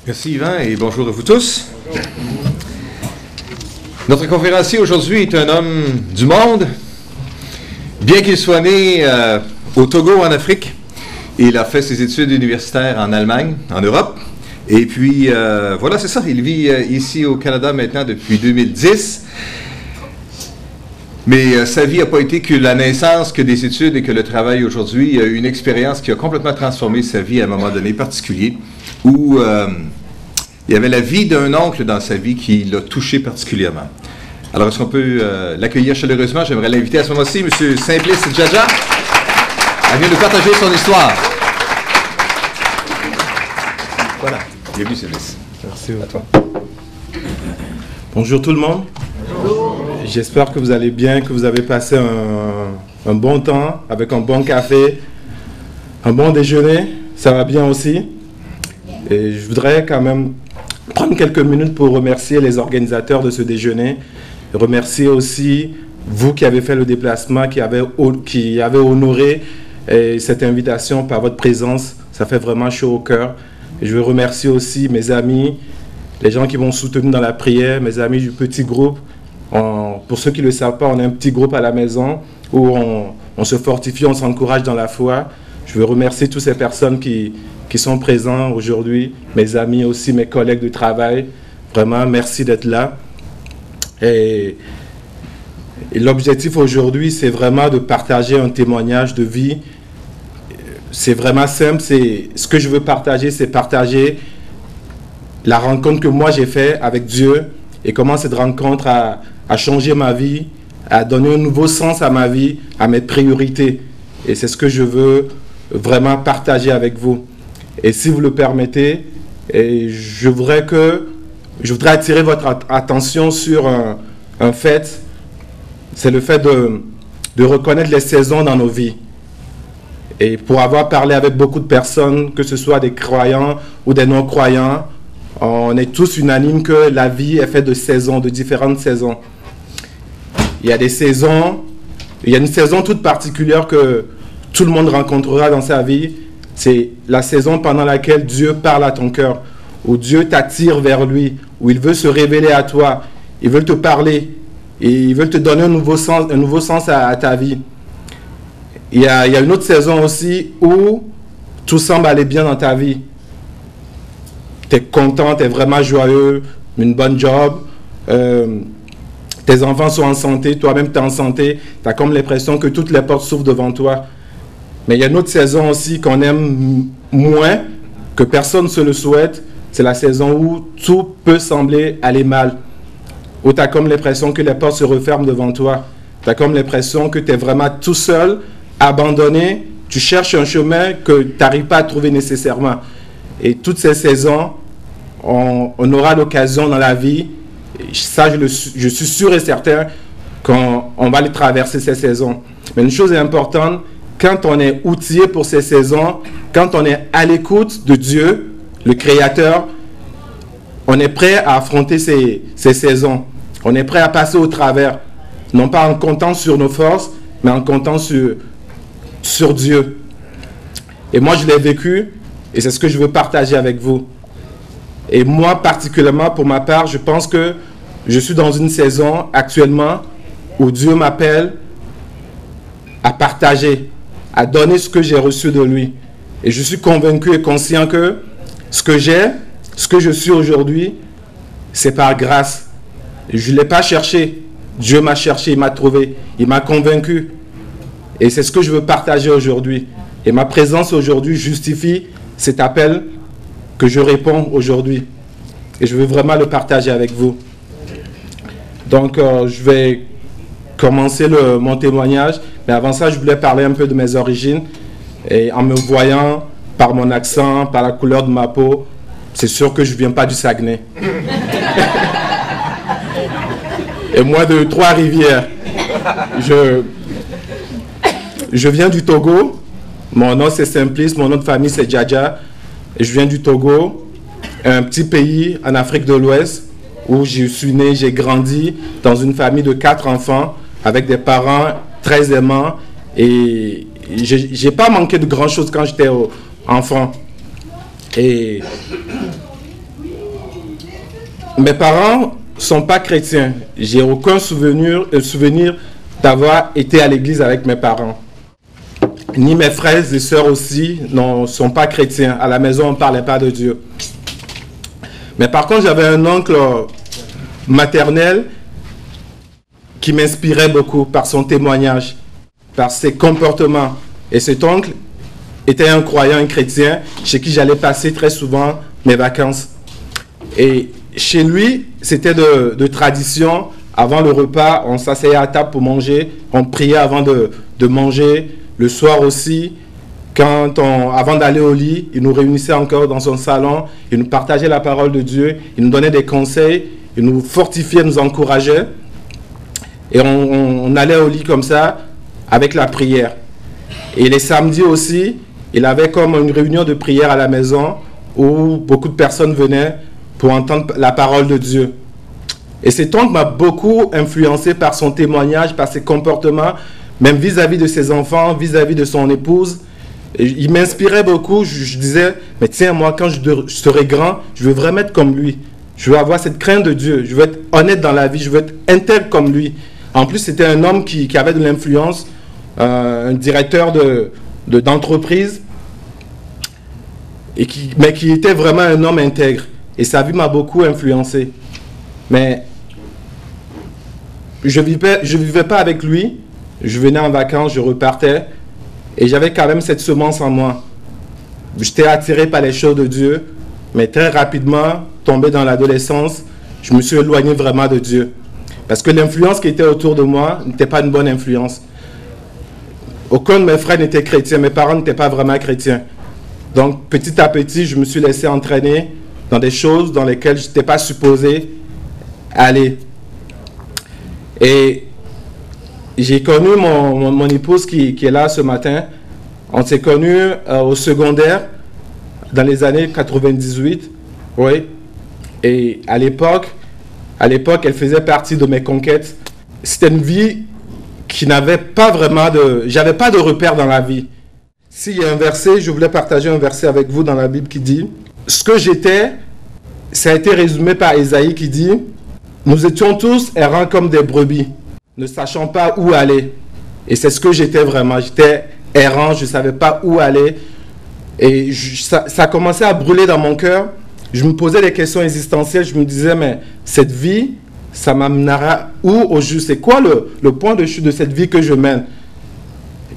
Merci Yvan et bonjour à vous tous. Notre conférencier aujourd'hui est un homme du monde. Bien qu'il soit né au Togo en Afrique, il a fait ses études universitaires en Allemagne, en Europe. Et puis voilà, c'est ça, il vit ici au Canada maintenant depuis 2010. Mais sa vie n'a pas été que la naissance, que des études et que le travail aujourd'hui. Il a eu une expérience qui a complètement transformé sa vie à un moment donné particulier, où il y avait la vie d'un oncle dans sa vie qui l'a touché particulièrement. Alors, est-ce qu'on peut l'accueillir chaleureusement? J'aimerais l'inviter à ce moment-ci, M. Simplice Djadja, à venir nous partager son histoire. Voilà. Bienvenue, Simplice. Merci à toi. Bonjour tout le monde. J'espère que vous allez bien, que vous avez passé un bon temps avec un bon café, un bon déjeuner. Ça va bien aussi. Et je voudrais quand même prendre quelques minutes pour remercier les organisateurs de ce déjeuner. Remercier aussi vous qui avez fait le déplacement, qui avez honoré cette invitation par votre présence. Ça fait vraiment chaud au cœur. Et je veux remercier aussi mes amis, les gens qui m'ont soutenu dans la prière, mes amis du petit groupe. Pour ceux qui ne le savent pas, on a un petit groupe à la maison où on se fortifie, on s'encourage dans la foi. Je veux remercier toutes ces personnes qui sont présentes aujourd'hui, mes amis aussi, mes collègues de travail. Vraiment, merci d'être là. Et l'objectif aujourd'hui, c'est vraiment de partager un témoignage de vie. C'est vraiment simple. Ce que je veux partager, c'est partager la rencontre que moi j'ai faite avec Dieu et comment cette rencontre a changé ma vie, a donné un nouveau sens à ma vie, à mes priorités. Et c'est ce que je veux vraiment partager avec vous. Et si vous le permettez, je voudrais attirer votre attention sur un fait. C'est le fait de reconnaître les saisons dans nos vies. Et pour avoir parlé avec beaucoup de personnes, que ce soit des croyants ou des non-croyants, on est tous unanimes que la vie est faite de saisons, de différentes saisons. Il y a des saisons, il y a une saison toute particulière que tout le monde rencontrera dans sa vie. C'est la saison pendant laquelle Dieu parle à ton cœur, où Dieu t'attire vers lui, où il veut se révéler à toi, il veut te parler, et il veut te donner un nouveau sens à ta vie. Il y a une autre saison aussi où tout semble aller bien dans ta vie. Tu es content, tu es vraiment joyeux, une bonne job, tes enfants sont en santé, toi-même tu es en santé, tu as comme l'impression que toutes les portes s'ouvrent devant toi. Mais il y a une autre saison aussi qu'on aime moins, que personne ne se le souhaite, c'est la saison où tout peut sembler aller mal, où tu as comme l'impression que les portes se referment devant toi, tu as comme l'impression que tu es vraiment tout seul, abandonné, tu cherches un chemin que tu n'arrives pas à trouver nécessairement. Et toutes ces saisons, on aura l'occasion dans la vie, ça je suis sûr et certain qu'on va les traverser ces saisons. Mais une chose est importante, quand on est outillé pour ces saisons, quand on est à l'écoute de Dieu, le Créateur, on est prêt à affronter ces saisons. On est prêt à passer au travers, non pas en comptant sur nos forces, mais en comptant sur Dieu. Et moi je l'ai vécu, et c'est ce que je veux partager avec vous. Et moi, particulièrement, pour ma part, je pense que je suis dans une saison actuellement où Dieu m'appelle à partager, à donner ce que j'ai reçu de lui. Et je suis convaincu et conscient que ce que j'ai, ce que je suis aujourd'hui, c'est par grâce. Je ne l'ai pas cherché. Dieu m'a cherché, il m'a trouvé, il m'a convaincu. Et c'est ce que je veux partager aujourd'hui. Et ma présence aujourd'hui justifie cet appel que je réponds aujourd'hui. Et je veux vraiment le partager avec vous. Donc, je vais commencer mon témoignage. Mais avant ça, je voulais parler un peu de mes origines. Et en me voyant par mon accent, par la couleur de ma peau, c'est sûr que je ne viens pas du Saguenay. Et moi de Trois-Rivières. Je viens du Togo. Mon nom c'est Simplice, mon nom de famille c'est Djadja. Et je viens du Togo, un petit pays en Afrique de l'Ouest où je suis né, j'ai grandi dans une famille de 4 enfants avec des parents très aimants. Et j'ai pas manqué de grand chose quand j'étais enfant. Et Mes parents ne sont pas chrétiens. J'ai aucun souvenir d'avoir été à l'église avec mes parents. Ni mes frères et sœurs aussi ne sont pas chrétiens. À la maison, on ne parlait pas de Dieu. Mais par contre, j'avais un oncle maternel qui m'inspirait beaucoup par son témoignage, par ses comportements. Et cet oncle était un croyant, un chrétien, chez qui j'allais passer très souvent mes vacances. Et chez lui, c'était de tradition. Avant le repas, on s'asseyait à table pour manger. On priait avant de manger. Le soir aussi, avant d'aller au lit, il nous réunissait encore dans son salon. Il nous partageait la parole de Dieu. Il nous donnait des conseils. Il nous fortifiait, nous encourageait. Et on allait au lit comme ça, avec la prière. Et les samedis aussi, il avait comme une réunion de prière à la maison où beaucoup de personnes venaient pour entendre la parole de Dieu. Et cet oncle m'a beaucoup influencé par son témoignage, par ses comportements, même vis-à-vis de ses enfants, vis-à-vis de son épouse. Et il m'inspirait beaucoup. Je disais, mais tiens, moi, quand je serai grand, je veux vraiment être comme lui. Je veux avoir cette crainte de Dieu. Je veux être honnête dans la vie. Je veux être intègre comme lui. En plus, c'était un homme qui avait de l'influence, un directeur d'entreprise, mais qui était vraiment un homme intègre. Et sa vie m'a beaucoup influencé. Mais je vivais pas avec lui. Je venais en vacances, je repartais. Et j'avais quand même cette semence en moi. J'étais attiré par les choses de Dieu. Mais très rapidement, tombé dans l'adolescence, je me suis éloigné vraiment de Dieu. Parce que l'influence qui était autour de moi n'était pas une bonne influence. Aucun de mes frères n'était chrétien. Mes parents n'étaient pas vraiment chrétiens. Donc, petit à petit, je me suis laissé entraîner dans des choses dans lesquelles je n'étais pas supposé aller. Et j'ai connu mon épouse qui est là ce matin. On s'est connus au secondaire dans les années 98. Oui. Et à l'époque, elle faisait partie de mes conquêtes. C'était une vie qui n'avait pas vraiment j'avais pas de repère dans la vie. S'il y a un verset, je voulais partager un verset avec vous dans la Bible qui dit, ce que j'étais, ça a été résumé par Ésaïe qui dit, nous étions tous errants comme des brebis, ne sachant pas où aller. Et c'est ce que j'étais vraiment. J'étais errant, je ne savais pas où aller. Et ça commençait à brûler dans mon cœur. Je me posais des questions existentielles. Je me disais, mais cette vie, ça m'amènera où au juste? C'est quoi le point de chute de cette vie que je mène?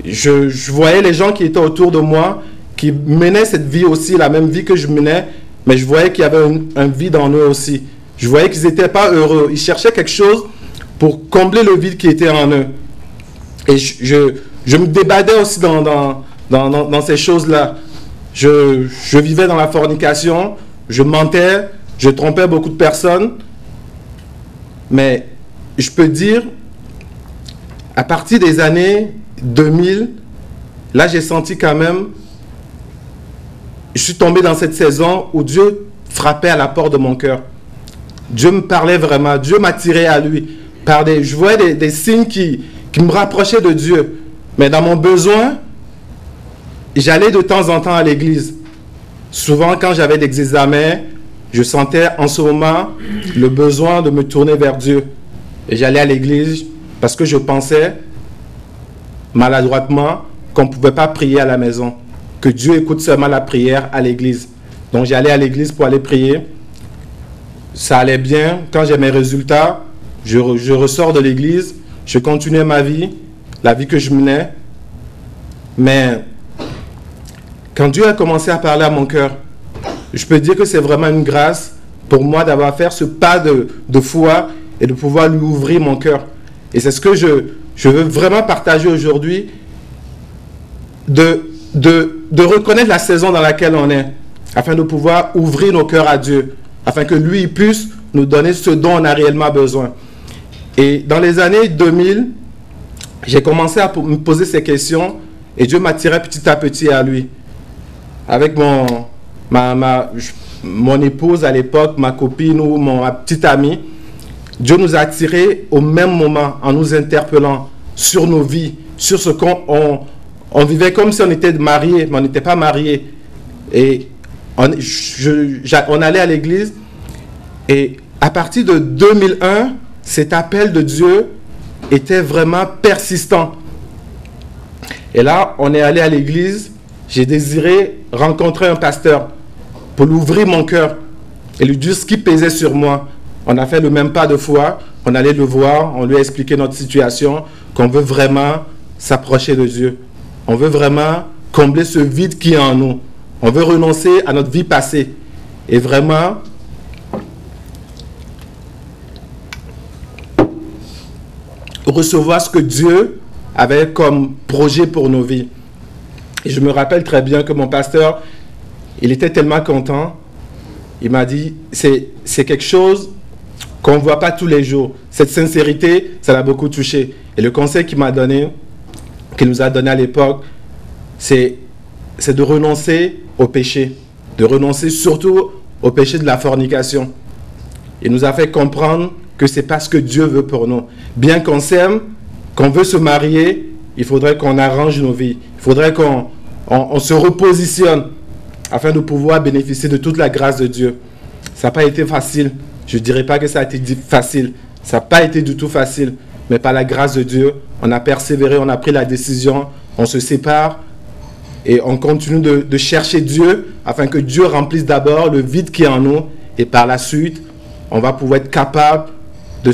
Je voyais les gens qui étaient autour de moi, qui menaient cette vie aussi, la même vie que je menais, mais je voyais qu'il y avait un vide en eux aussi. Je voyais qu'ils n'étaient pas heureux. Ils cherchaient quelque chose pour combler le vide qui était en eux. Et je me débattais aussi dans ces choses-là. Je vivais dans la fornication, je mentais, je trompais beaucoup de personnes. Mais je peux dire, à partir des années 2000, là j'ai senti quand même, je suis tombé dans cette saison où Dieu frappait à la porte de mon cœur. Dieu me parlait vraiment, Dieu m'attirait à lui. Je voyais des signes qui me rapprochaient de Dieu. Mais dans mon besoin, j'allais de temps en temps à l'église. Souvent, quand j'avais des examens, je sentais en ce moment le besoin de me tourner vers Dieu. Et j'allais à l'église parce que je pensais maladroitement qu'on ne pouvait pas prier à la maison, que Dieu écoute seulement la prière à l'église. Donc j'allais à l'église pour aller prier. Ça allait bien. Quand j'ai mes résultats, je ressors de l'église, je continuais ma vie, la vie que je menais. Mais quand Dieu a commencé à parler à mon cœur, je peux dire que c'est vraiment une grâce pour moi d'avoir fait ce pas de foi et de pouvoir lui ouvrir mon cœur. Et c'est ce que je veux vraiment partager aujourd'hui, de reconnaître la saison dans laquelle on est, afin de pouvoir ouvrir nos cœurs à Dieu, afin que lui puisse nous donner ce dont on a réellement besoin. Et dans les années 2000, j'ai commencé à me poser ces questions et Dieu m'attirait petit à petit à lui. Avec mon épouse à l'époque, ma copine ou ma petite amie, Dieu nous a attirés au même moment en nous interpellant sur nos vies, sur ce qu'on vivait comme si on était mariés, mais on n'était pas mariés. Et on allait à l'église et à partir de 2001, cet appel de Dieu était vraiment persistant. Et là, on est allé à l'église. J'ai désiré rencontrer un pasteur pour lui ouvrir mon cœur et lui dire ce qui pesait sur moi. On a fait le même pas de foi. On allait le voir, on lui a expliqué notre situation, qu'on veut vraiment s'approcher de Dieu. On veut vraiment combler ce vide qui est en nous. On veut renoncer à notre vie passée et vraiment recevoir ce que Dieu avait comme projet pour nos vies. Et je me rappelle très bien que mon pasteur, il était tellement content. Il m'a dit, c'est quelque chose qu'on ne voit pas tous les jours. Cette sincérité, ça l'a beaucoup touché. Et le conseil qu'il m'a donné, qu'il nous a donné à l'époque, c'est de renoncer au péché. De renoncer surtout au péché de la fornication. Il nous a fait comprendre que c'est pas ce que Dieu veut pour nous. Bien qu'on s'aime, qu'on veut se marier, il faudrait qu'on arrange nos vies. Il faudrait qu'on se repositionne afin de pouvoir bénéficier de toute la grâce de Dieu. Ça n'a pas été facile. Je ne dirais pas que ça a été facile. Ça n'a pas été du tout facile. Mais par la grâce de Dieu, on a persévéré, on a pris la décision, on se sépare et on continue de chercher Dieu afin que Dieu remplisse d'abord le vide qui est en nous et par la suite, on va pouvoir être capable de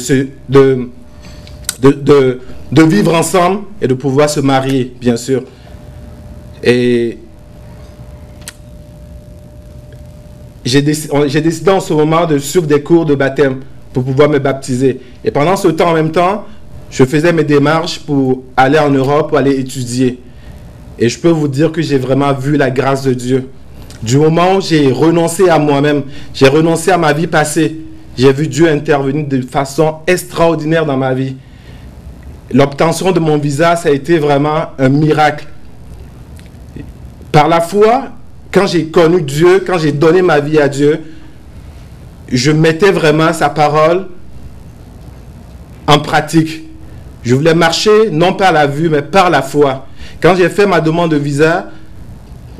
vivre ensemble et de pouvoir se marier, bien sûr. Et j'ai décidé en ce moment de suivre des cours de baptême pour pouvoir me baptiser. Et pendant ce temps, en même temps, je faisais mes démarches pour aller en Europe, pour aller étudier. Et je peux vous dire que j'ai vraiment vu la grâce de Dieu. Du moment où j'ai renoncé à moi-même, j'ai renoncé à ma vie passée, j'ai vu Dieu intervenir de façon extraordinaire dans ma vie. L'obtention de mon visa, ça a été vraiment un miracle. Par la foi, quand j'ai connu Dieu, quand j'ai donné ma vie à Dieu, je mettais vraiment sa parole en pratique. Je voulais marcher non par la vue, mais par la foi. Quand j'ai fait ma demande de visa,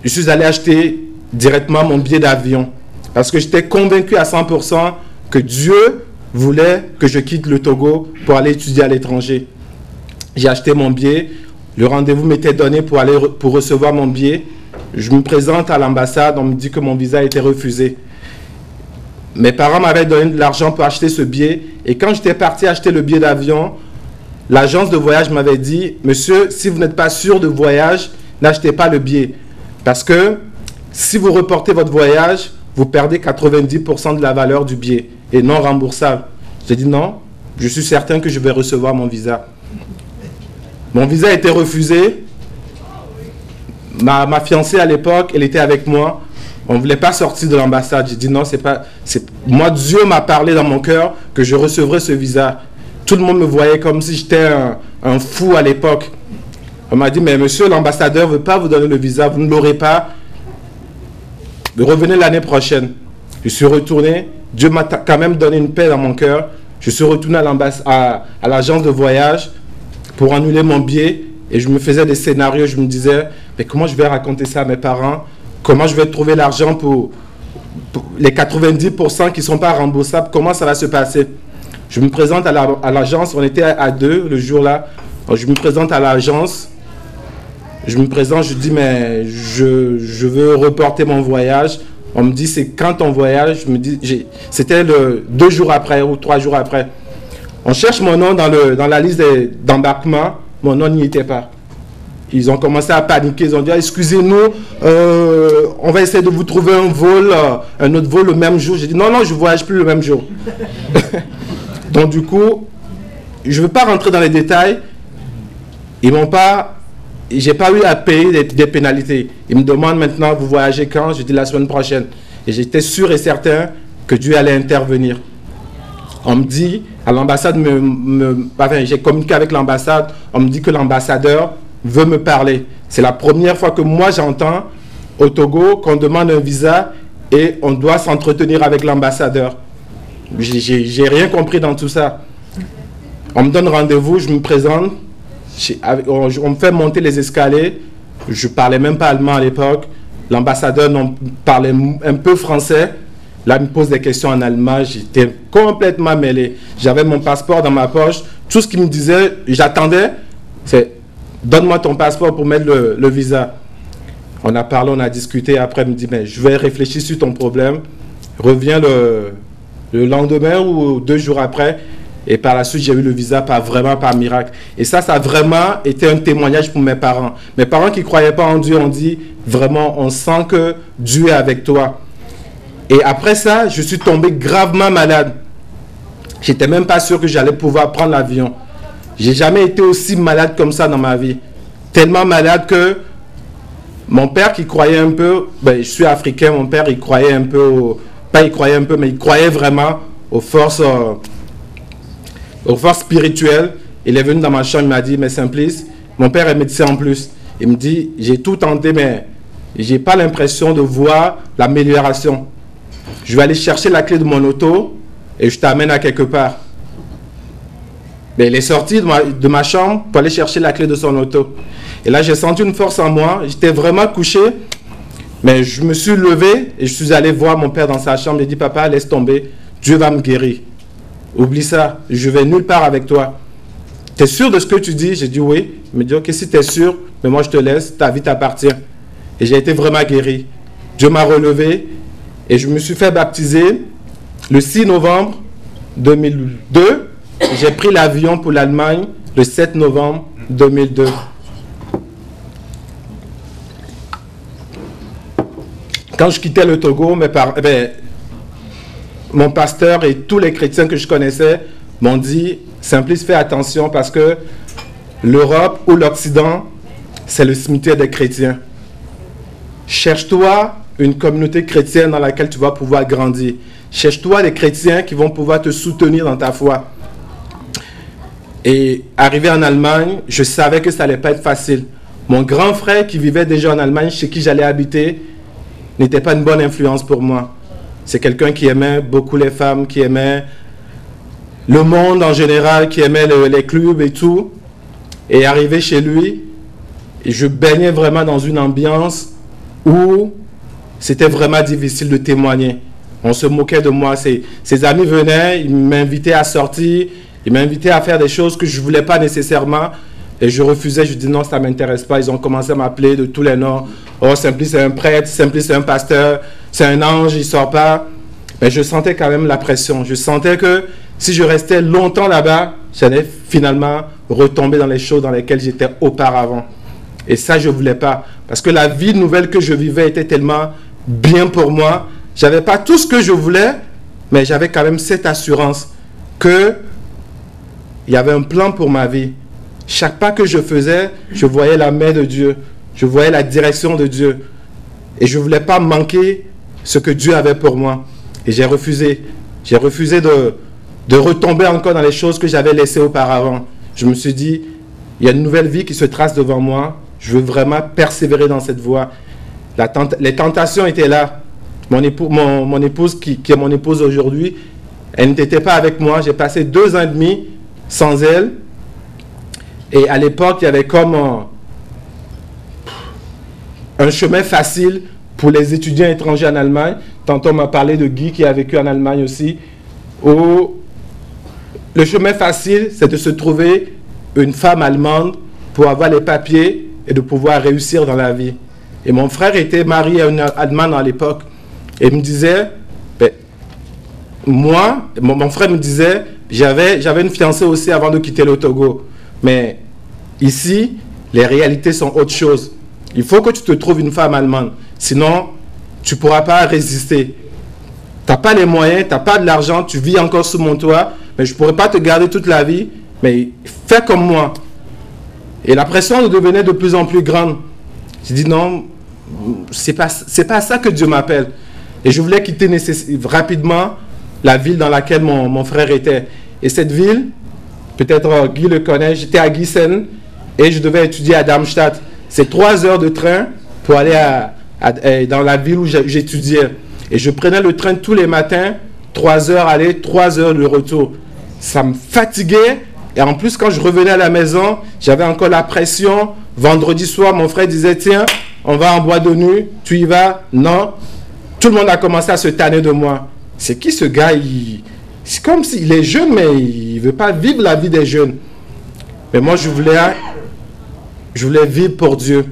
je suis allé acheter directement mon billet d'avion. Parce que j'étais convaincu à 100% que Dieu voulait que je quitte le Togo pour aller étudier à l'étranger. J'ai acheté mon billet. Le rendez-vous m'était donné pour recevoir mon billet. Je me présente à l'ambassade. On me dit que mon visa a été refusé. Mes parents m'avaient donné de l'argent pour acheter ce billet. Et quand j'étais parti acheter le billet d'avion, l'agence de voyage m'avait dit, monsieur, si vous n'êtes pas sûr de voyage, n'achetez pas le billet. Parce que si vous reportez votre voyage, vous perdez 90% de la valeur du billet et non remboursable. J'ai dit non, je suis certain que je vais recevoir mon visa. Mon visa a été refusé. Ma fiancée à l'époque, elle était avec moi. On ne voulait pas sortir de l'ambassade. J'ai dit non, c'est pas. Moi, Dieu m'a parlé dans mon cœur que je recevrais ce visa. Tout le monde me voyait comme si j'étais un fou à l'époque. On m'a dit, mais monsieur l'ambassadeur ne veut pas vous donner le visa, vous ne l'aurez pas. Revenez l'année prochaine. Je suis retourné. Dieu m'a quand même donné une paix dans mon cœur. Je suis retourné à l'agence de voyage pour annuler mon billet. Et je me faisais des scénarios. Je me disais, mais comment je vais raconter ça à mes parents? Comment je vais trouver l'argent pour les 90% qui ne sont pas remboursables? Comment ça va se passer? Je me présente à l'agence. On était à deux le jour-là. Je me présente à l'agence. Je me présente, je dis, mais je veux reporter mon voyage. On me dit, c'est quand ton voyage? Je me dis, c'était 2 jours après ou 3 jours après. On cherche mon nom dans la liste d'embarquement. Mon nom n'y était pas. Ils ont commencé à paniquer. Ils ont dit, excusez-nous, on va essayer de vous trouver un autre vol le même jour. J'ai dit, non, je ne voyage plus le même jour. Donc, du coup, je ne veux pas rentrer dans les détails. J'ai pas eu à payer des pénalités. Ils me demandent maintenant, vous voyagez quand? Je dis la semaine prochaine. Et j'étais sûr et certain que Dieu allait intervenir. On me dit, à l'ambassade, j'ai communiqué avec l'ambassade, on me dit que l'ambassadeur veut me parler. C'est la première fois que moi j'entends au Togo qu'on demande un visa et on doit s'entretenir avec l'ambassadeur. J'ai rien compris dans tout ça. On me donne rendez-vous, je me présente. On me fait monter les escaliers. Je ne parlais même pas allemand à l'époque. L'ambassadeur parlait un peu français. Là, il me pose des questions en allemand, j'étais complètement mêlé. J'avais mon passeport dans ma poche. Tout ce qu'il me disait, j'attendais, c'est donne-moi ton passeport pour mettre le visa. On a parlé, on a discuté. Après, il me dit, mais je vais réfléchir sur ton problème. Reviens le lendemain ou 2 jours après. Et par la suite, j'ai eu le visa vraiment par miracle. Et ça a vraiment été un témoignage pour mes parents. Mes parents qui ne croyaient pas en Dieu ont dit, vraiment, on sent que Dieu est avec toi. Et après ça, je suis tombé gravement malade. Je n'étais même pas sûr que j'allais pouvoir prendre l'avion. J'ai jamais été aussi malade comme ça dans ma vie. Tellement malade que mon père qui croyait un peu, je suis africain, mon père il croyait un peu, pas il croyait un peu, mais il croyait vraiment aux forces spirituelles. Il est venu dans ma chambre, il m'a dit, mais Simplice, mon père est médecin en plus. Il me dit, j'ai tout tenté, mais je n'ai pas l'impression de voir l'amélioration. Je vais aller chercher la clé de mon auto et je t'amène à quelque part. Mais il est sorti de ma chambre pour aller chercher la clé de son auto. Et là, j'ai senti une force en moi. J'étais vraiment couché. Mais je me suis levé et je suis allé voir mon père dans sa chambre. Il dit, papa, laisse tomber. Dieu va me guérir. Oublie ça. Je vais nulle part avec toi. Tu es sûr de ce que tu dis? J'ai dit oui. Il me dit, ok, si tu es sûr, mais moi je te laisse. Ta vie t'appartient. Et j'ai été vraiment guéri. Dieu m'a relevé. Et je me suis fait baptiser le 6 novembre 2002. J'ai pris l'avion pour l'Allemagne le 7 novembre 2002. Quand je quittais le Togo, mon pasteur et tous les chrétiens que je connaissais m'ont dit, Simplice, fais attention parce que l'Europe ou l'Occident, c'est le cimetière des chrétiens. Cherche-toi une communauté chrétienne dans laquelle tu vas pouvoir grandir. Cherche-toi des chrétiens qui vont pouvoir te soutenir dans ta foi. Et arrivé en Allemagne, je savais que ça n'allait pas être facile. Mon grand frère qui vivait déjà en Allemagne, chez qui j'allais habiter, n'était pas une bonne influence pour moi. C'est quelqu'un qui aimait beaucoup les femmes, qui aimait le monde en général, qui aimait les clubs et tout. Et arrivé chez lui, je baignais vraiment dans une ambiance où c'était vraiment difficile de témoigner. On se moquait de moi. Ses amis venaient, ils m'invitaient à sortir, ils m'invitaient à faire des choses que je ne voulais pas nécessairement. Et je refusais, je dis non, ça ne m'intéresse pas. Ils ont commencé à m'appeler de tous les noms. Oh, Simplice, c'est un prêtre, Simplice, c'est un pasteur, c'est un ange, il ne sort pas. Mais je sentais quand même la pression. Je sentais que si je restais longtemps là-bas, j'allais finalement retomber dans les choses dans lesquelles j'étais auparavant. Et ça, je ne voulais pas. Parce que la vie nouvelle que je vivais était tellement bien pour moi. Je n'avais pas tout ce que je voulais, mais j'avais quand même cette assurance qu'il y avait un plan pour ma vie. Chaque pas que je faisais, je voyais la main de Dieu. Je voyais la direction de Dieu. Et je ne voulais pas manquer ce que Dieu avait pour moi. Et j'ai refusé. J'ai refusé de retomber encore dans les choses que j'avais laissées auparavant. Je me suis dit, il y a une nouvelle vie qui se trace devant moi. Je veux vraiment persévérer dans cette voie. Les tentations étaient là. Mon épouse, qui est mon épouse aujourd'hui, elle n'était pas avec moi. J'ai passé 2 ans et demi sans elle. Et à l'époque, il y avait comme un chemin facile pour les étudiants étrangers en Allemagne. Tantôt, on m'a parlé de Guy qui a vécu en Allemagne aussi. Où le chemin facile, c'est de se trouver une femme allemande pour avoir les papiers et de pouvoir réussir dans la vie. Et mon frère était marié à une Allemande à l'époque. Et il me disait, mon frère me disait, j'avais une fiancée aussi avant de quitter le Togo. Mais ici, les réalités sont autre chose. Il faut que tu te trouves une femme allemande. Sinon, tu ne pourras pas résister. Tu n'as pas les moyens, tu n'as pas de l'argent, tu vis encore sous mon toit. Mais je ne pourrais pas te garder toute la vie. Mais fais comme moi. Et la pression devenait de plus en plus grande. Je dis non, c'est pas ça que Dieu m'appelle. Et je voulais quitter rapidement la ville dans laquelle mon frère était. Et cette ville, peut-être Guy le connaît, j'étais à Gießen et je devais étudier à Darmstadt. C'est 3 heures de train pour aller dans la ville où j'étudiais. Et je prenais le train tous les matins, 3 heures aller, 3 heures de retour. Ça me fatiguait. Et en plus, quand je revenais à la maison, j'avais encore la pression. Vendredi soir, mon frère disait, tiens, on va en boîte de nuit, tu y vas? Non. tout le monde a commencé à se tanner de moi. C'est qui ce gars? C'est comme s'il est jeune, mais il ne veut pas vivre la vie des jeunes. Mais moi, je voulais vivre pour Dieu.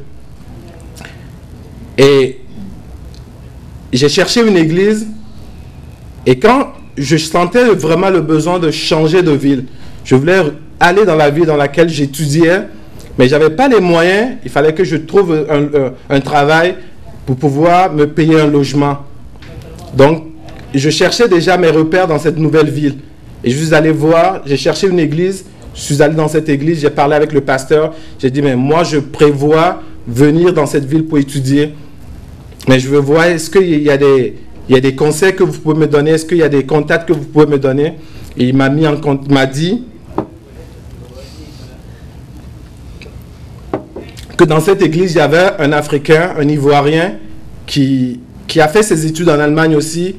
Et j'ai cherché une église. Et quand je sentais vraiment le besoin de changer de ville, je voulais aller dans la ville dans laquelle j'étudiais, mais je n'avais pas les moyens. Il fallait que je trouve un travail pour pouvoir me payer un logement. Donc, je cherchais déjà mes repères dans cette nouvelle ville. Et je suis allé voir, j'ai cherché une église, je suis allé dans cette église, j'ai parlé avec le pasteur, j'ai dit, mais moi, je prévois venir dans cette ville pour étudier. Mais je veux voir, est-ce qu'il y a des conseils que vous pouvez me donner, est-ce qu'il y a des contacts que vous pouvez me donner? Et il m'a mis en compte, m'a dit que dans cette église, il y avait un Africain, un Ivoirien, qui a fait ses études en Allemagne aussi,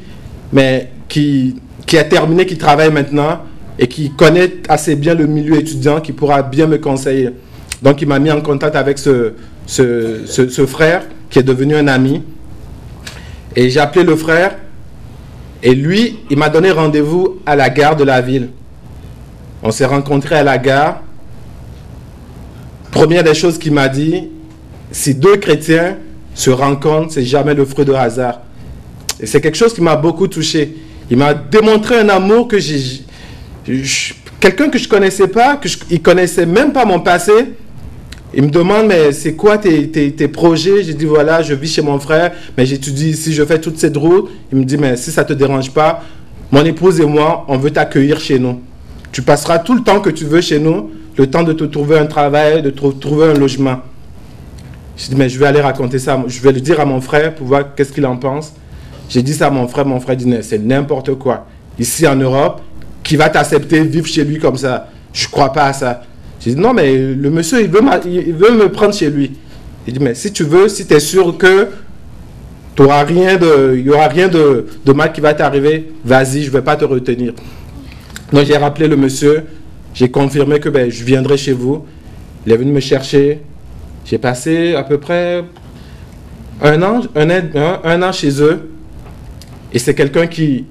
mais qui a terminé, qui travaille maintenant et qui connaît assez bien le milieu étudiant, qui pourra bien me conseiller. Donc, il m'a mis en contact avec ce frère qui est devenu un ami. Et j'ai appelé le frère et lui, il m'a donné rendez-vous à la gare de la ville. On s'est rencontrés à la gare. Première des choses qu'il m'a dit, si deux chrétiens se rencontrent, c'est jamais le fruit de hasard. Et c'est quelque chose qui m'a beaucoup touché. Il m'a démontré un amour que quelqu'un que je ne connaissais pas, il ne connaissait même pas mon passé. Il me demande, mais c'est quoi tes projets? J'ai dit, voilà, je vis chez mon frère, mais j'étudie ici, je fais toute cette route. Il me dit, mais si ça ne te dérange pas, mon épouse et moi, on veut t'accueillir chez nous. Tu passeras tout le temps que tu veux chez nous, le temps de te trouver un travail, de te trouver un logement. J'ai dit, mais je vais aller raconter ça, je vais le dire à mon frère pour voir qu'est-ce qu'il en pense. J'ai dit ça à mon frère dit, c'est n'importe quoi. Ici en Europe, qui va t'accepter, vivre chez lui comme ça? Je ne crois pas à ça. J'ai dit, non, mais le monsieur, il veut me prendre chez lui. Il dit, mais si tu veux, si tu es sûr que il n'y aura rien de mal qui va t'arriver, vas-y, je ne vais pas te retenir. Donc j'ai rappelé le monsieur, j'ai confirmé que je viendrai chez vous. Il est venu me chercher. J'ai passé à peu près un an chez eux. Et c'est quelqu'un qui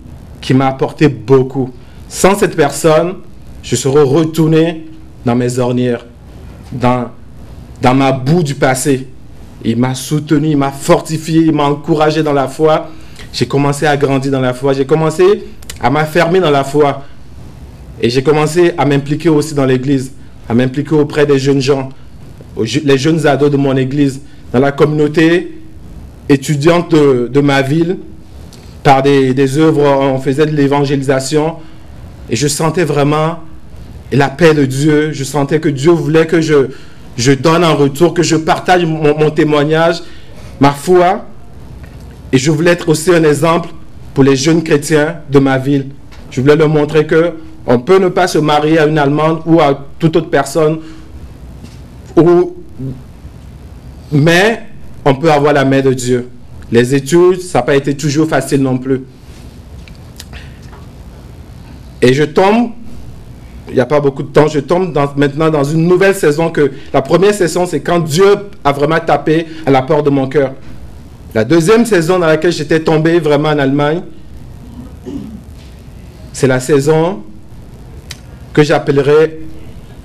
m'a apporté beaucoup. Sans cette personne, je serais retourné dans mes ornières, dans ma boue du passé. Il m'a soutenu, il m'a fortifié, il m'a encouragé dans la foi. J'ai commencé à grandir dans la foi. J'ai commencé à m'affermir dans la foi. Et j'ai commencé à m'impliquer aussi dans l'église, à m'impliquer auprès des jeunes gens, les jeunes ados de mon église, dans la communauté étudiante de ma ville. Par des œuvres, on faisait de l'évangélisation. Et je sentais vraiment la paix de Dieu. Je sentais que Dieu voulait que je donne en retour, que je partage mon témoignage, ma foi. Et je voulais être aussi un exemple pour les jeunes chrétiens de ma ville. Je voulais leur montrer qu'on peut ne pas se marier à une Allemande ou à toute autre personne, mais on peut avoir la main de Dieu. Les études, ça n'a pas été toujours facile non plus. Et je tombe, il n'y a pas beaucoup de temps, je tombe maintenant dans une nouvelle saison. La première saison, c'est quand Dieu a vraiment tapé à la porte de mon cœur. La deuxième saison dans laquelle j'étais tombé vraiment en Allemagne, c'est la saison que j'appellerais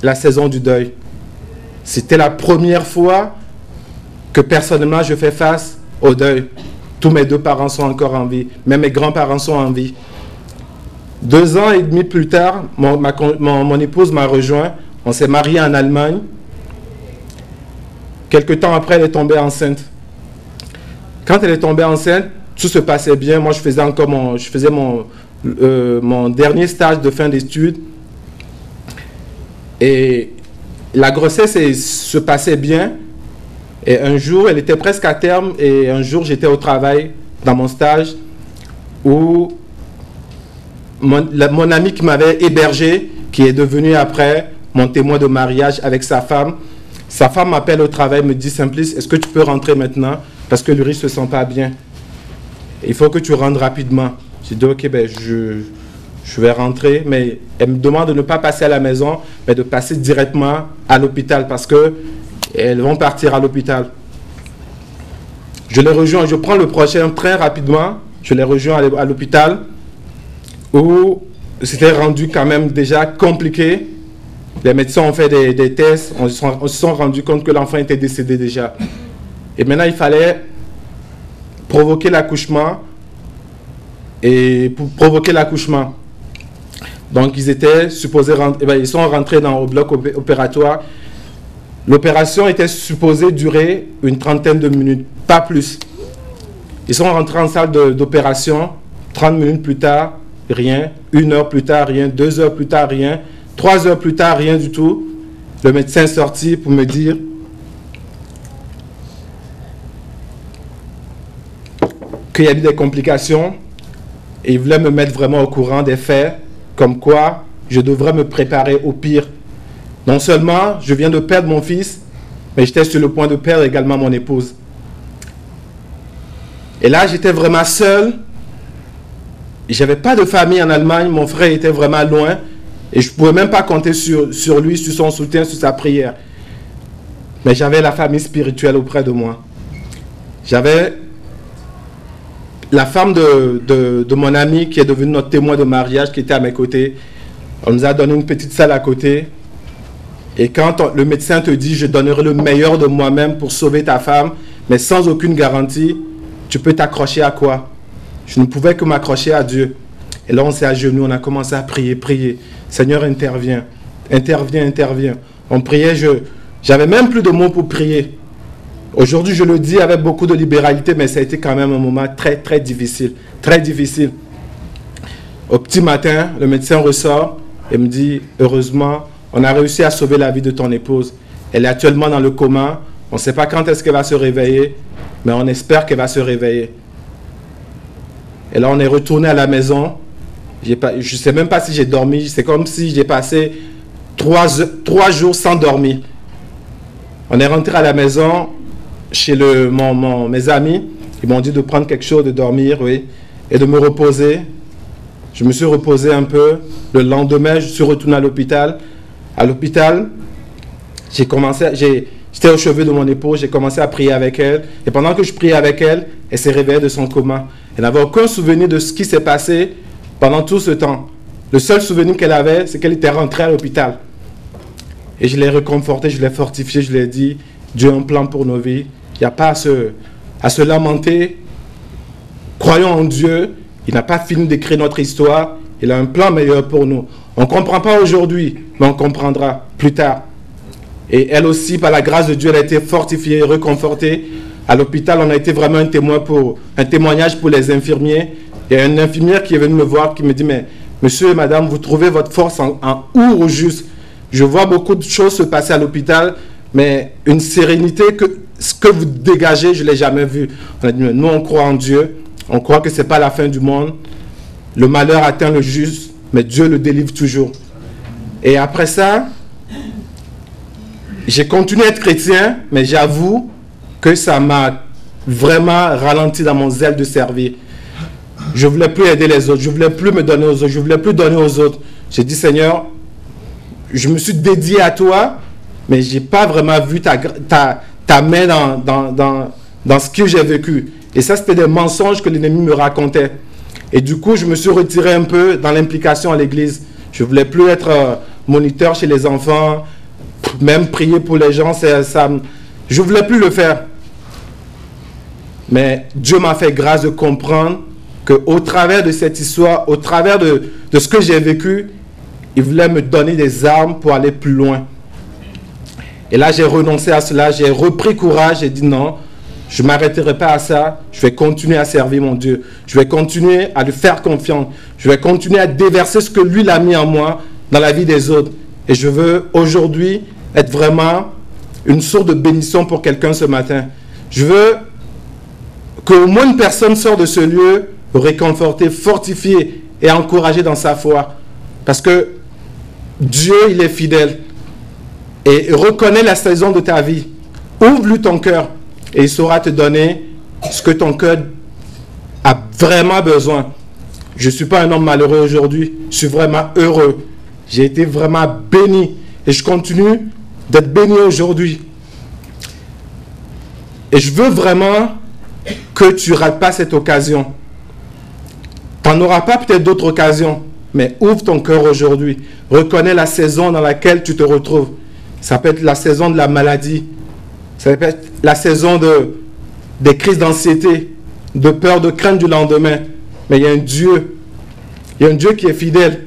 la saison du deuil. C'était la première fois que personnellement je fais face au deuil. Tous mes deux parents sont encore en vie. Même mes grands-parents sont en vie. 2 ans et demi plus tard, mon épouse m'a rejoint. On s'est mariés en Allemagne. Quelque temps après, elle est tombée enceinte. Quand elle est tombée enceinte, tout se passait bien. Moi, je faisais mon dernier stage de fin d'études. Et la grossesse se passait bien. Et un jour, elle était presque à terme. Et un jour, j'étais au travail, dans mon stage, où mon ami qui m'avait hébergé, qui est devenu après mon témoin de mariage avec sa femme m'appelle au travail, me dit, Simplice, est-ce que tu peux rentrer maintenant? Parce que Luri ne se sent pas bien. Il faut que tu rentres rapidement. J'ai dit, ok, je vais rentrer, mais elle me demande de ne pas passer à la maison, mais de passer directement à l'hôpital parce qu'elles vont partir à l'hôpital. Je les rejoins, je prends le prochain très rapidement. Je les rejoins à l'hôpital où c'était rendu quand même déjà compliqué. Les médecins ont fait des tests, on se sont rendus compte que l'enfant était décédé déjà. Et maintenant, il fallait provoquer l'accouchement. Et pour provoquer l'accouchement, donc ils étaient supposés ils sont rentrés au bloc opératoire. L'opération était supposée durer une trentaine de minutes, pas plus. Ils sont rentrés en salle d'opération, 30 minutes plus tard, rien. 1 heure plus tard, rien. 2 heures plus tard, rien. 3 heures plus tard, rien du tout. Le médecin est sorti pour me dire qu'il y a eu des complications et il voulait me mettre vraiment au courant des faits, comme quoi je devrais me préparer au pire. Non seulement je viens de perdre mon fils, mais j'étais sur le point de perdre également mon épouse. Et là, j'étais vraiment seul. Je n'avais pas de famille en Allemagne. Mon frère était vraiment loin. Et je ne pouvais même pas compter sur lui, sur son soutien, sur sa prière. Mais j'avais la famille spirituelle auprès de moi. J'avais la femme de mon ami qui est devenue notre témoin de mariage, qui était à mes côtés. On nous a donné une petite salle à côté. Et quand le médecin te dit « je donnerai le meilleur de moi-même pour sauver ta femme », mais sans aucune garantie, tu peux t'accrocher à quoi? Je ne pouvais que m'accrocher à Dieu. Et là, on s'est à genoux, on a commencé à prier, prier. Seigneur, interviens, interviens, interviens. On priait, j'avais même plus de mots pour prier. Aujourd'hui, je le dis avec beaucoup de libéralité, mais ça a été quand même un moment très, très difficile. Très difficile. Au petit matin, le médecin ressort et me dit, heureusement, on a réussi à sauver la vie de ton épouse. Elle est actuellement dans le coma. On ne sait pas quand est-ce qu'elle va se réveiller, mais on espère qu'elle va se réveiller. Et là, on est retourné à la maison. Je ne sais même pas si j'ai dormi. C'est comme si j'ai passé 3 jours sans dormir. On est rentré à la maison chez mes amis. Ils m'ont dit de prendre quelque chose, de dormir, oui, et de me reposer. Je me suis reposé un peu. Le lendemain, je suis retourné à l'hôpital. À l'hôpital, j'étais au chevet de mon épouse, j'ai commencé à prier avec elle. Et pendant que je priais avec elle, elle s'est réveillée de son coma. Elle n'avait aucun souvenir de ce qui s'est passé pendant tout ce temps. Le seul souvenir qu'elle avait, c'est qu'elle était rentrée à l'hôpital. Et je l'ai réconfortée, je l'ai fortifiée, je lui ai dit, Dieu a un plan pour nos vies. Il n'y a pas à se lamenter. Croyons en Dieu. Il n'a pas fini d'écrire notre histoire. Il a un plan meilleur pour nous. On ne comprend pas aujourd'hui, mais on comprendra plus tard. Et elle aussi, par la grâce de Dieu, elle a été fortifiée, réconfortée. À l'hôpital, on a été vraiment un témoignage pour les infirmiers. Il y a une infirmière qui est venue me voir, qui me dit, mais monsieur et madame, vous trouvez votre force en où au juste? Je vois beaucoup de choses se passer à l'hôpital, mais une sérénité, ce que vous dégagez, je ne l'ai jamais vu. On a dit, nous, on croit en Dieu. On croit que ce n'est pas la fin du monde. Le malheur atteint le juste, mais Dieu le délivre toujours. Et après ça, j'ai continué à être chrétien, mais j'avoue que ça m'a vraiment ralenti dans mon zèle de servir. Je ne voulais plus aider les autres, je ne voulais plus me donner aux autres, je ne voulais plus donner aux autres. J'ai dit, Seigneur, je me suis dédié à toi, mais je n'ai pas vraiment vu ta main dans ce que j'ai vécu. Et ça, c'était des mensonges que l'ennemi me racontait. Et du coup, je me suis retiré un peu dans l'implication à l'église. Je ne voulais plus être moniteur chez les enfants, même prier pour les gens, je ne voulais plus le faire. Mais Dieu m'a fait grâce de comprendre qu'au travers de cette histoire, au travers de ce que j'ai vécu, il voulait me donner des armes pour aller plus loin. Et là, j'ai renoncé à cela, j'ai repris courage, j'ai dit non, je ne m'arrêterai pas à ça, je vais continuer à servir mon Dieu. Je vais continuer à lui faire confiance. Je vais continuer à déverser ce que lui a mis en moi dans la vie des autres. Et je veux aujourd'hui être vraiment une source de bénédiction pour quelqu'un ce matin. Je veux qu'au moins une personne sorte de ce lieu réconfortée, fortifiée et encouragée dans sa foi. Parce que Dieu, il est fidèle. Et reconnais la saison de ta vie. Ouvre-lui ton cœur. Et il saura te donner ce que ton cœur a vraiment besoin. Je ne suis pas un homme malheureux aujourd'hui. Je suis vraiment heureux. J'ai été vraiment béni. Et je continue d'être béni aujourd'hui. Et je veux vraiment que tu ne rates pas cette occasion. Tu n'en auras pas peut-être d'autres occasions, mais ouvre ton cœur aujourd'hui. Reconnais la saison dans laquelle tu te retrouves. Ça peut être la saison de la maladie. Ça peut être la saison des crises d'anxiété, de peur, de crainte du lendemain. Mais il y a un Dieu. Il y a un Dieu qui est fidèle,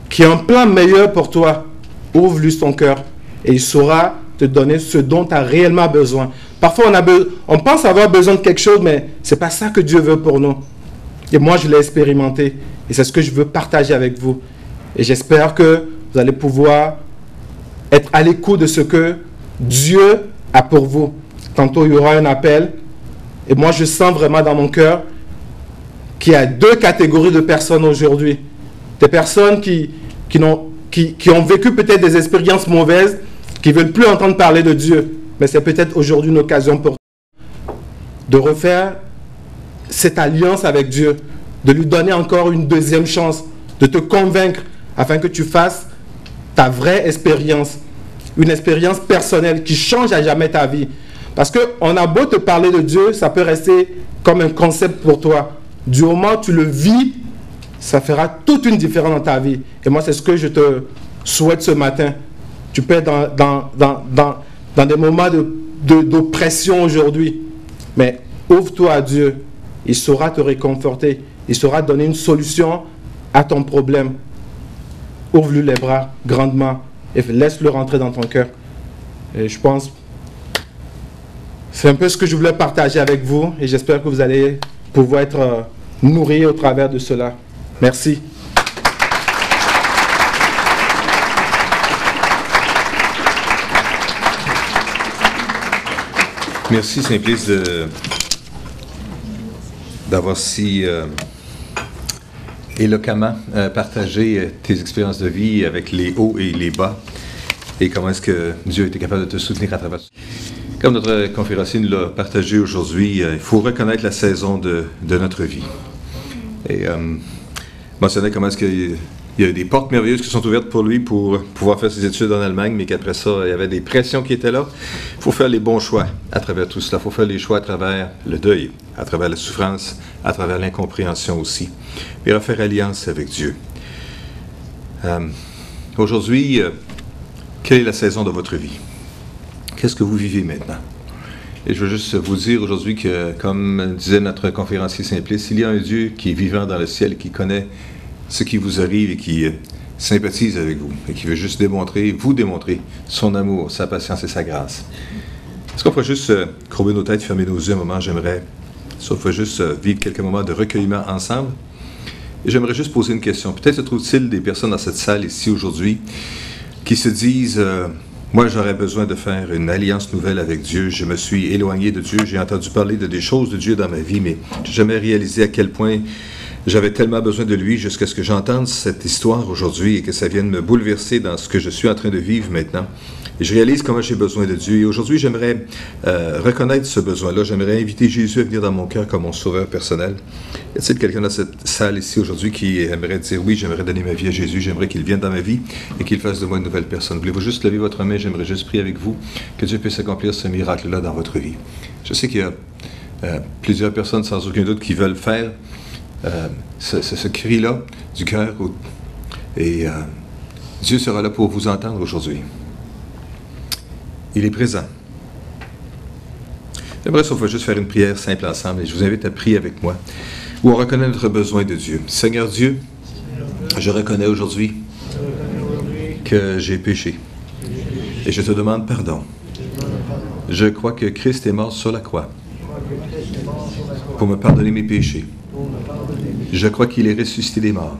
qui a un plan meilleur pour toi. Ouvre-lui ton cœur et il saura te donner ce dont tu as réellement besoin. Parfois, on pense avoir besoin de quelque chose, mais ce n'est pas ça que Dieu veut pour nous. Et moi, je l'ai expérimenté. Et c'est ce que je veux partager avec vous. Et j'espère que vous allez pouvoir être à l'écoute de ce que Dieu a pour vous. Tantôt, il y aura un appel. Et moi, je sens vraiment dans mon cœur qu'il y a deux catégories de personnes aujourd'hui. Des personnes qui ont vécu peut-être des expériences mauvaises, qui ne veulent plus entendre parler de Dieu. Mais c'est peut-être aujourd'hui une occasion pour toi de refaire cette alliance avec Dieu, de lui donner encore une deuxième chance, de te convaincre afin que tu fasses ta vraie expérience, une expérience personnelle qui change à jamais ta vie. Parce qu'on a beau te parler de Dieu, ça peut rester comme un concept pour toi. Du moment où tu le vis, ça fera toute une différence dans ta vie. Et moi, c'est ce que je te souhaite ce matin. Tu peux être dans des moments d'oppression aujourd'hui, mais ouvre-toi à Dieu. Il saura te réconforter. Il saura donner une solution à ton problème. Ouvre-lui les bras grandement et laisse-le rentrer dans ton cœur. Et je pense, c'est un peu ce que je voulais partager avec vous et j'espère que vous allez pouvoir être nourris au travers de cela. Merci. Merci Simplice d'avoir si éloquemment partagé tes expériences de vie avec les hauts et les bas et comment est-ce que Dieu a été capable de te soutenir à travers ça. Comme notre conférencier nous l'a partagé aujourd'hui, il faut reconnaître la saison de notre vie. Et mentionner comment est-ce qu'il y a des portes merveilleuses qui sont ouvertes pour lui pour pouvoir faire ses études en Allemagne, mais qu'après ça, il y avait des pressions qui étaient là. Il faut faire les bons choix à travers tout cela. Il faut faire les choix à travers le deuil, à travers la souffrance, à travers l'incompréhension aussi. Et refaire alliance avec Dieu. Aujourd'hui, quelle est la saison de votre vie? Qu'est-ce que vous vivez maintenant? Et je veux juste vous dire aujourd'hui que, comme disait notre conférencier Simplice, il y a un Dieu qui est vivant dans le ciel, qui connaît ce qui vous arrive et qui sympathise avec vous, et qui veut juste vous démontrer son amour, sa patience et sa grâce. Est-ce qu'on pourrait juste courber nos têtes, fermer nos yeux un moment? J'aimerais, si on pourrait juste vivre quelques moments de recueillement ensemble. Et j'aimerais juste poser une question. Peut-être se trouve-t-il des personnes dans cette salle ici aujourd'hui qui se disent moi, j'aurais besoin de faire une alliance nouvelle avec Dieu. Je me suis éloigné de Dieu. J'ai entendu parler de des choses de Dieu dans ma vie, mais je n'ai jamais réalisé à quel point j'avais tellement besoin de lui jusqu'à ce que j'entende cette histoire aujourd'hui et que ça vienne me bouleverser dans ce que je suis en train de vivre maintenant. Et je réalise comment j'ai besoin de Dieu. Et aujourd'hui, j'aimerais reconnaître ce besoin-là. J'aimerais inviter Jésus à venir dans mon cœur comme mon sauveur personnel. Y a-t-il quelqu'un dans cette salle ici aujourd'hui qui aimerait dire oui, j'aimerais donner ma vie à Jésus, j'aimerais qu'il vienne dans ma vie et qu'il fasse de moi une nouvelle personne? Voulez-vous juste lever votre main? J'aimerais juste prier avec vous que Dieu puisse accomplir ce miracle-là dans votre vie. Je sais qu'il y a plusieurs personnes sans aucun doute qui veulent faire ce cri-là du cœur et Dieu sera là pour vous entendre aujourd'hui. Il est présent. J'aimerais qu'on va juste faire une prière simple ensemble et je vous invite à prier avec moi où on reconnaît notre besoin de Dieu. Seigneur Dieu, je reconnais aujourd'hui que j'ai péché et je te demande pardon. Je crois que Christ est mort sur la croix pour me pardonner mes péchés. Je crois qu'il est ressuscité des morts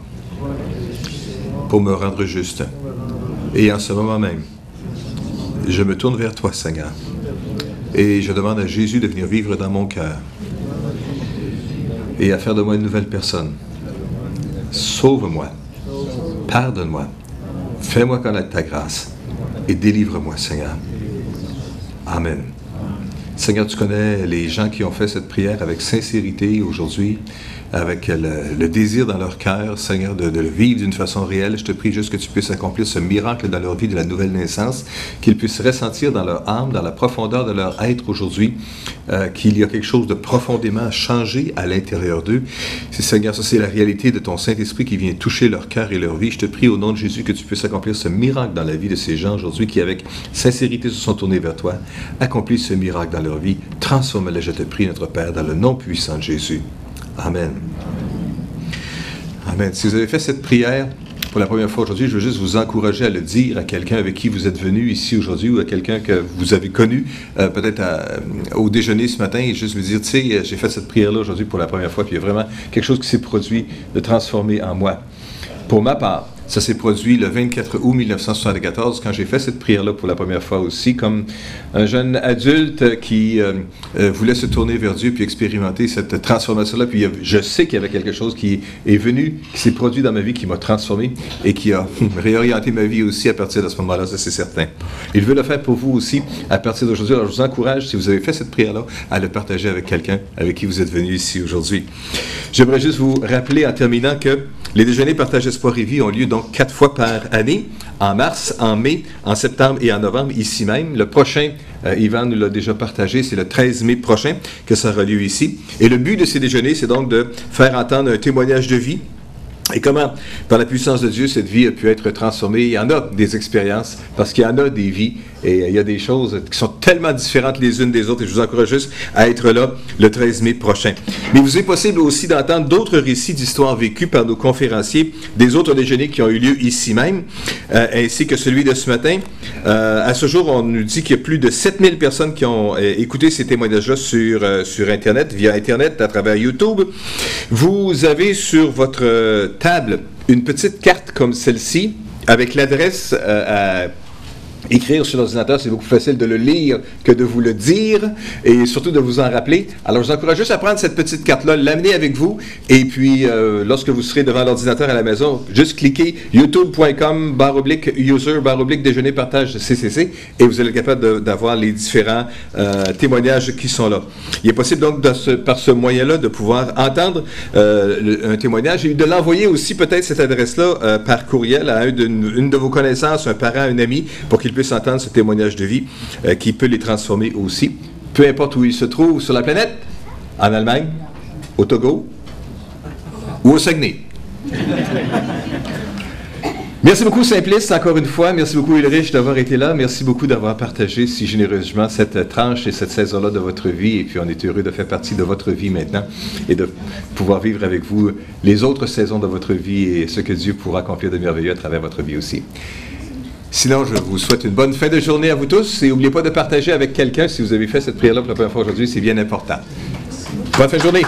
pour me rendre juste. Et en ce moment même, je me tourne vers toi, Seigneur, et je demande à Jésus de venir vivre dans mon cœur et à faire de moi une nouvelle personne. Sauve-moi, pardonne-moi, fais-moi connaître ta grâce et délivre-moi, Seigneur. Amen. Seigneur, tu connais les gens qui ont fait cette prière avec sincérité aujourd'hui. avec le désir dans leur cœur, Seigneur, de le vivre d'une façon réelle. Je te prie juste que tu puisses accomplir ce miracle dans leur vie de la nouvelle naissance, qu'ils puissent ressentir dans leur âme, dans la profondeur de leur être aujourd'hui, qu'il y a quelque chose de profondément changé à l'intérieur d'eux. Seigneur, ça c'est la réalité de ton Saint-Esprit qui vient toucher leur cœur et leur vie. Je te prie au nom de Jésus que tu puisses accomplir ce miracle dans la vie de ces gens aujourd'hui qui, avec sincérité, se sont tournés vers toi. Accomplis ce miracle dans leur vie. Transforme-les, je te prie, notre Père, dans le nom puissant de Jésus. Amen. Amen. Si vous avez fait cette prière pour la première fois aujourd'hui, je veux juste vous encourager à le dire à quelqu'un avec qui vous êtes venu ici aujourd'hui ou à quelqu'un que vous avez connu peut-être au déjeuner ce matin et juste vous dire, tu sais, j'ai fait cette prière-là aujourd'hui pour la première fois, puis il y a vraiment quelque chose qui s'est produit de transformé en moi. Pour ma part, ça s'est produit le 24 août 1974, quand j'ai fait cette prière-là pour la première fois aussi, comme un jeune adulte qui voulait se tourner vers Dieu puis expérimenter cette transformation-là. Puis je sais qu'il y avait quelque chose qui est venu, qui s'est produit dans ma vie, qui m'a transformé et qui a réorienté ma vie aussi à partir de ce moment-là, ça c'est certain. Il veut le faire pour vous aussi à partir d'aujourd'hui. Alors je vous encourage, si vous avez fait cette prière-là, à le partager avec quelqu'un avec qui vous êtes venu ici aujourd'hui. J'aimerais juste vous rappeler en terminant que les déjeuners Partage Espoir et Vie ont lieu donc 4 fois par année, en mars, en mai, en septembre et en novembre, ici même. Le prochain, Yvan nous l'a déjà partagé, c'est le 13 mai prochain que ça aura lieu ici. Et le but de ces déjeuners, c'est donc de faire entendre un témoignage de vie. Et comment, par la puissance de Dieu, cette vie a pu être transformée. Il y en a des expériences, parce qu'il y en a des vies, et il y a des choses qui sont tellement différentes les unes des autres, et je vous encourage juste à être là le 13 mai prochain. Mais il vous est possible aussi d'entendre d'autres récits d'histoires vécues par nos conférenciers, des autres déjeuners qui ont eu lieu ici même, ainsi que celui de ce matin. À ce jour, on nous dit qu'il y a plus de 7000 personnes qui ont écouté ces témoignages-là sur Internet, via Internet, à travers YouTube. Vous avez sur votre table une petite carte comme celle-ci, avec l'adresse à écrire sur l'ordinateur. C'est beaucoup plus facile de le lire que de vous le dire et surtout de vous en rappeler. Alors, je vous encourage juste à prendre cette petite carte-là, l'amener avec vous et puis, lorsque vous serez devant l'ordinateur à la maison, juste cliquez youtube.com/user/déjeuner partage CCC et vous allez être capable d'avoir les différents témoignages qui sont là. Il est possible donc, par ce moyen-là, de pouvoir entendre un témoignage et de l'envoyer aussi peut-être cette adresse-là par courriel à une de vos connaissances, un parent, un ami, pour qu'il puisse entendre ce témoignage de vie qui peut les transformer aussi. Peu importe où ils se trouvent sur la planète, en Allemagne, au Togo ou au Saguenay. Merci beaucoup Simplice, encore une fois. Merci beaucoup Ulrich d'avoir été là. Merci beaucoup d'avoir partagé si généreusement cette tranche et cette saison-là de votre vie. Et puis on est heureux de faire partie de votre vie maintenant et de pouvoir vivre avec vous les autres saisons de votre vie et ce que Dieu pourra accomplir de merveilleux à travers votre vie aussi. Sinon, je vous souhaite une bonne fin de journée à vous tous et n'oubliez pas de partager avec quelqu'un si vous avez fait cette prière-là pour la première fois aujourd'hui, c'est bien important. Bonne fin de journée!